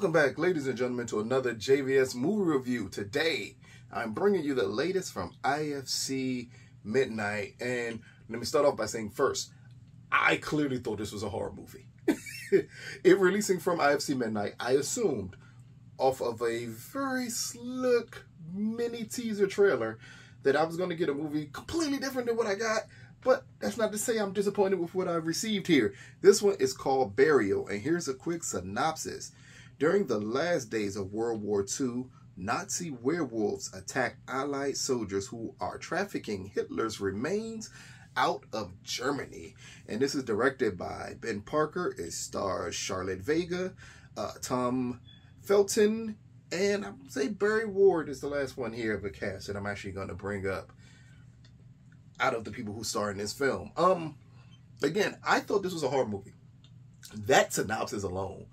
Welcome back, ladies and gentlemen, to another JVS movie review. Today, I'm bringing you the latest from IFC Midnight. And let me start off by saying first, I clearly thought this was a horror movie. It releasing from IFC Midnight, I assumed, off of a very slick mini teaser trailer, that I was going to get a movie completely different than what I got. But that's not to say I'm disappointed with what I've received here. This one is called Burial, and here's a quick synopsis. During the last days of World War II, Nazi werewolves attack Allied soldiers who are trafficking Hitler's remains out of Germany. And this is directed by Ben Parker. It stars Charlotte Vega, Tom Felton, and I would say Barry Ward is the last one here of the cast that I'm actually going to bring up out of the people who star in this film. Again, I thought this was a horror movie. That synopsis alone,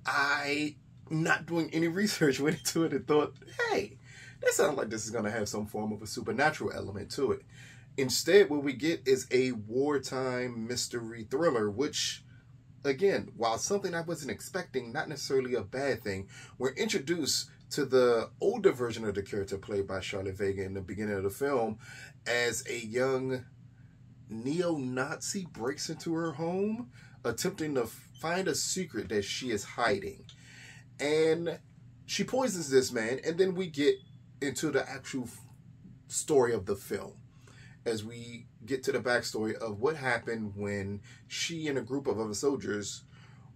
I, not doing any research, went into it and thought, hey, that sounds like this is going to have some form of a supernatural element to it. Instead, what we get is a wartime mystery thriller, which, again, while something I wasn't expecting, not necessarily a bad thing, we're introduced to the older version of the character played by Charlotte Vega in the beginning of the film as a young neo-Nazi breaks into her home, attempting to find a secret that she is hiding. And she poisons this man, and then we get into the actual story of the film as we get to the backstory of what happened when she and a group of other soldiers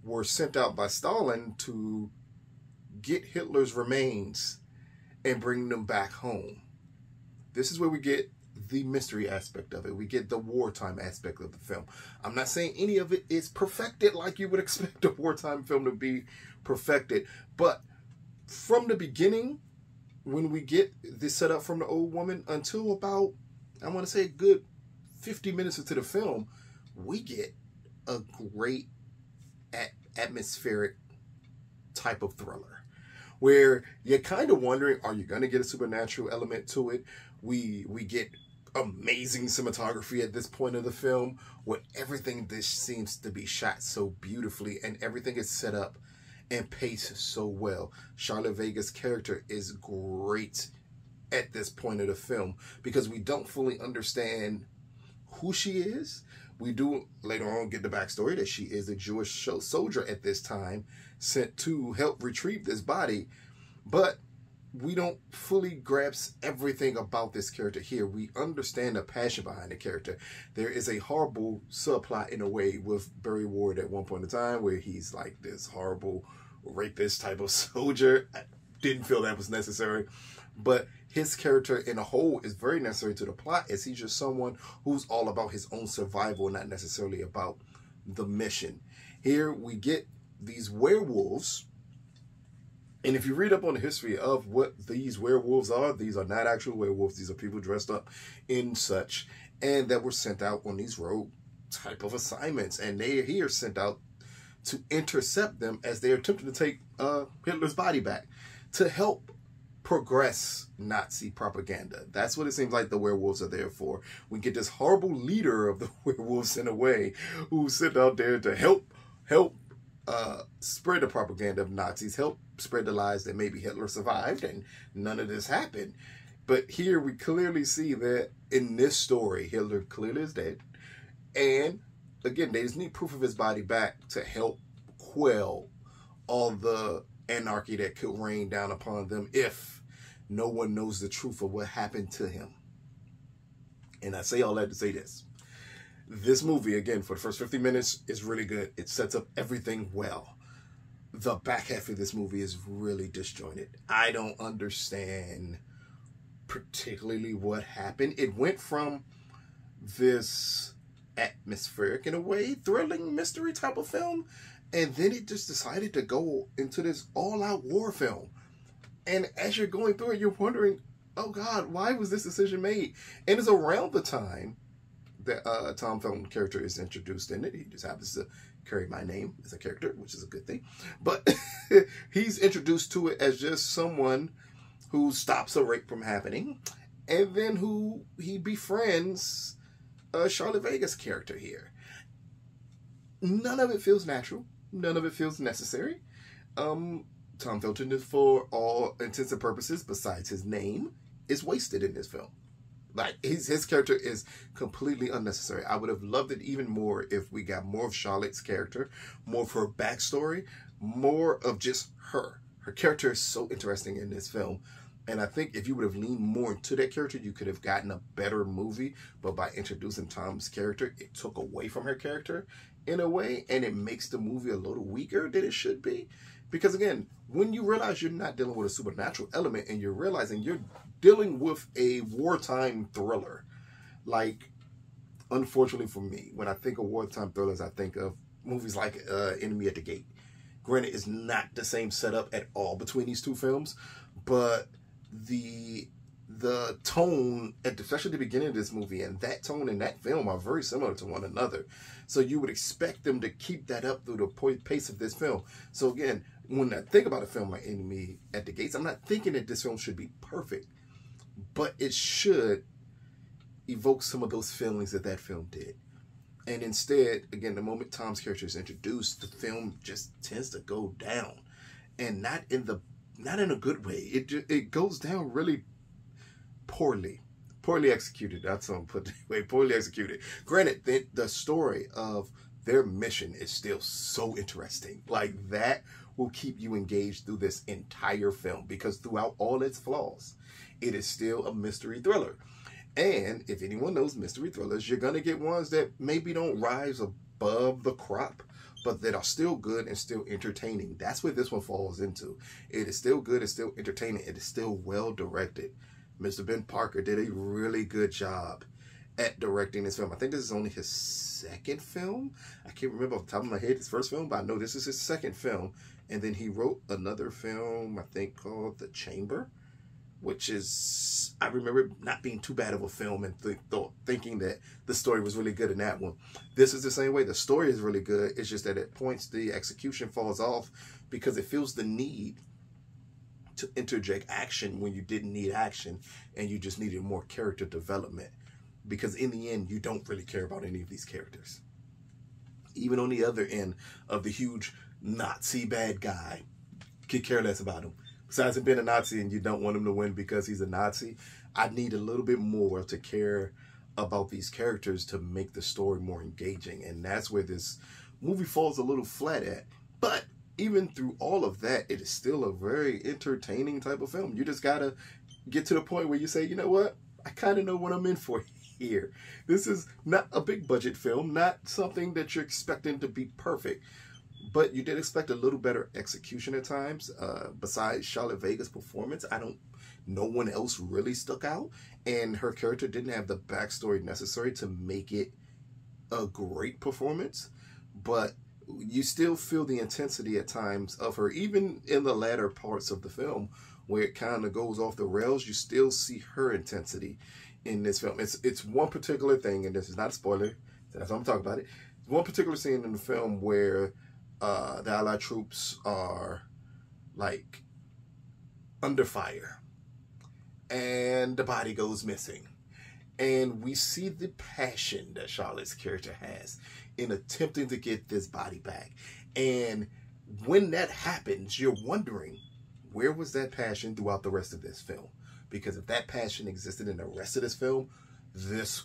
were sent out by Stalin to get Hitler's remains and bring them back home. This is where we get the mystery aspect of it. We get the wartime aspect of the film. I'm not saying any of it is perfected like you would expect a wartime film to be perfected, but from the beginning, when we get this set up from the old woman until about, I want to say, a good 50 minutes into the film, we get a great atmospheric type of thriller where you're kind of wondering, are you going to get a supernatural element to it? We get amazing cinematography at this point of the film, where everything this seems to be shot so beautifully and everything is set up and paced so well. Charlotte Vega's character is great at this point of the film because we don't fully understand who she is. We do later on get the backstory that she is a Jewish soldier at this time sent to help retrieve this body, but we don't fully grasp everything about this character here. We understand the passion behind the character. There is a horrible subplot in a way with Barry Ward at one point in time where he's like this horrible rapist type of soldier. I didn't feel that was necessary, but his character in a whole is very necessary to the plot, as he's just someone who's all about his own survival, not necessarily about the mission. Here we get these werewolves, and if you read up on the history of what these werewolves are, these are not actual werewolves. These are people dressed up in such, and that were sent out on these rogue type of assignments, and they are here sent out to intercept them as they are attempting to take Hitler's body back to help progress Nazi propaganda. That's what it seems like the werewolves are there for. We get this horrible leader of the werewolves in a way who's sent out there to help spread the propaganda of Nazis, help spread the lies that maybe Hitler survived and none of this happened. But here we clearly see that in this story, Hitler clearly is dead. And again, they just need proof of his body back to help quell all the anarchy that could rain down upon them if no one knows the truth of what happened to him. And I say all that to say this. This movie, again, for the first 50 minutes, is really good. It sets up everything well. The back half of this movie is really disjointed. I don't understand particularly what happened. It went from this atmospheric, in a way, thrilling mystery type of film, and then it just decided to go into this all-out war film. And as you're going through it, you're wondering, oh God, why was this decision made? And it's around the time that Tom Felton character is introduced in it. He just happens to carry my name as a character, which is a good thing. But he's introduced to it as just someone who stops a rape from happening, and then who he befriends Charlotte Vega's character here. None of it feels natural. None of it feels necessary. Tom Felton is, for all intents and purposes, besides his name, is wasted in this film. Like, his character is completely unnecessary. I would have loved it even more if we got more of Charlotte's character, more of her backstory, more of just her. Her character is so interesting in this film. And I think if you would have leaned more into that character, you could have gotten a better movie. But by introducing Tom's character, it took away from her character in a way. And it makes the movie a little weaker than it should be. Because again, when you realize you're not dealing with a supernatural element and you're realizing you're dealing with a wartime thriller, like, unfortunately for me, when I think of wartime thrillers, I think of movies like Enemy at the Gate. Granted, it's not the same setup at all between these two films, but the tone, especially at the beginning of this movie, and that tone in that film are very similar to one another. So you would expect them to keep that up through the pace of this film. So again, when I think about a film like Enemy at the Gates, I'm not thinking that this film should be perfect, but it should evoke some of those feelings that film did. And instead, again, the moment Tom's character is introduced, the film just tends to go down, and not in a good way. It goes down really poorly executed. That's what I'm putting away. Poorly executed. Granted, the story of their mission is still so interesting. Like, that will keep you engaged through this entire film, because throughout all its flaws, it is still a mystery thriller. And if anyone knows mystery thrillers, you're going to get ones that maybe don't rise above the crop, but that are still good and still entertaining. That's what this one falls into. It is still good, it's still entertaining, it is still well directed. Mr. Ben Parker did a really good job at directing this film. I think this is only his second film. I can't remember off the top of my head his first film, but I know this is his second film. And then he wrote another film, I think, called The Chamber, which is, I remember not being too bad of a film, and thinking that the story was really good in that one. This is the same way. The story is really good. It's just that at points the execution falls off because it feels the need to interject action when you didn't need action, and you just needed more character development. Because in the end, you don't really care about any of these characters. Even on the other end of the huge Nazi bad guy, could care less about him. Besides him being a Nazi and you don't want him to win because he's a Nazi, I need a little bit more to care about these characters to make the story more engaging. And that's where this movie falls a little flat at. But even through all of that, it is still a very entertaining type of film. You just gotta get to the point where you say, you know what? I kind of know what I'm in for here. This is not a big budget film, not something that you're expecting to be perfect. But you did expect a little better execution at times. Besides Charlotte Vega's performance, no one else really stuck out. And her character didn't have the backstory necessary to make it a great performance. But you still feel the intensity at times of her. Even in the latter parts of the film, where it kind of goes off the rails, you still see her intensity in this film. It's one particular thing, and this is not a spoiler, that's why I'm talking about it. One particular scene in the film where the Allied troops are like under fire and the body goes missing, and we see the passion that Charlotte's character has in attempting to get this body back. And when that happens, you're wondering, where was that passion throughout the rest of this film? Because if that passion existed in the rest of this film, this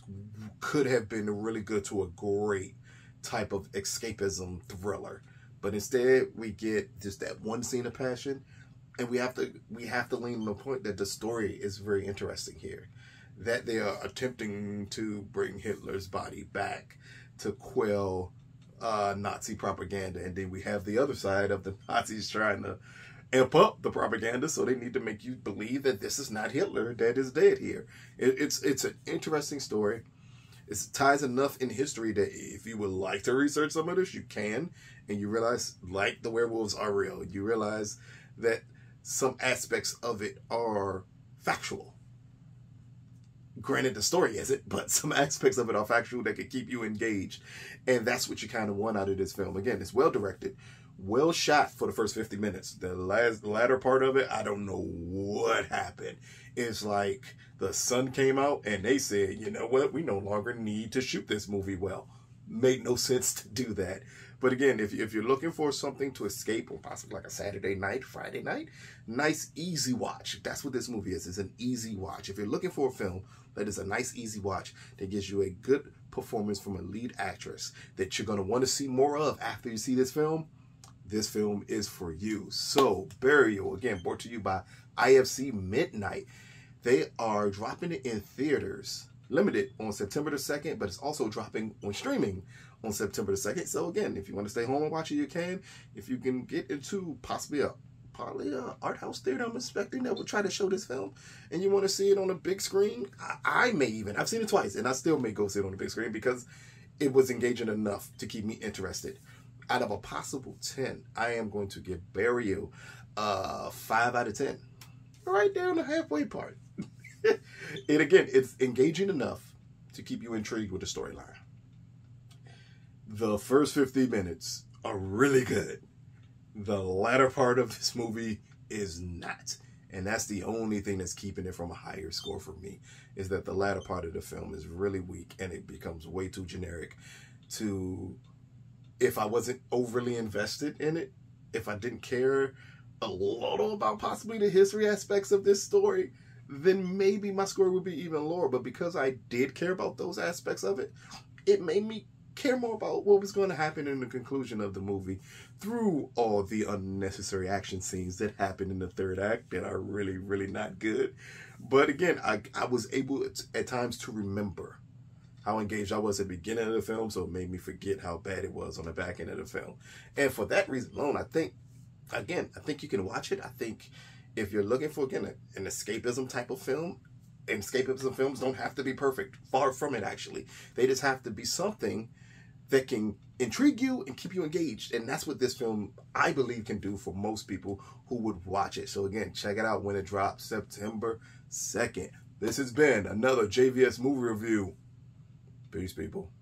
could have been really good to a great type of escapism thriller. But instead, we get just that one scene of passion, and we have to lean on the point that the story is very interesting here. That they are attempting to bring Hitler's body back to quell Nazi propaganda. And then we have the other side of the Nazis trying to amp up the propaganda, so they need to make you believe that this is not Hitler that is dead here. It's an interesting story. It ties enough in history that if you would like to research some of this, you can. And you realize, like, the werewolves are real. You realize that some aspects of it are factual. Granted, the story isn't, but some aspects of it are factual that could keep you engaged. And that's what you kind of want out of this film. Again, it's well directed, well shot for the first 50 minutes. The latter part of it, I don't know what happened. It's like the sun came out and they said, you know what, we no longer need to shoot this movie well. made no sense to do that. But again, if you're looking for something to escape, or possibly like a Saturday night, Friday night, nice, easy watch. That's what this movie is. It's an easy watch. If you're looking for a film that is a nice, easy watch that gives you a good performance from a lead actress that you're going to want to see more of after you see this film is for you. So, Burial, again, brought to you by ifcmidnight. They are dropping it in theaters, limited on September the 2nd, but it's also dropping on streaming on September the 2nd. So again, if you want to stay home and watch it, you can. If you can get into probably a art house theater, I'm expecting, that will try to show this film, and you want to see it on a big screen, I may even, I've seen it twice, and I still may go see it on the big screen because it was engaging enough to keep me interested. Out of a possible 10, I am going to give Burial 5 out of 10. Right there on the halfway part. And again, it's engaging enough to keep you intrigued with the storyline. The first 50 minutes are really good. The latter part of this movie is not. And that's the only thing that's keeping it from a higher score for me, is that the latter part of the film is really weak and it becomes way too generic to, if I wasn't overly invested in it, if I didn't care a little about possibly the history aspects of this story, then maybe my score would be even lower. But because I did care about those aspects of it, it made me care more about what was going to happen in the conclusion of the movie through all the unnecessary action scenes that happen in the third act that are really, really not good. But again, I was able at times to remember how engaged I was at the beginning of the film, so it made me forget how bad it was on the back end of the film. And for that reason alone, I think you can watch it. I think if you're looking for, again, an escapism type of film, and escapism films don't have to be perfect. Far from it, actually. They just have to be something that can intrigue you and keep you engaged. And that's what this film, I believe, can do for most people who would watch it. So again, check it out when it drops September 2nd. This has been another JVS movie review. Peace, people.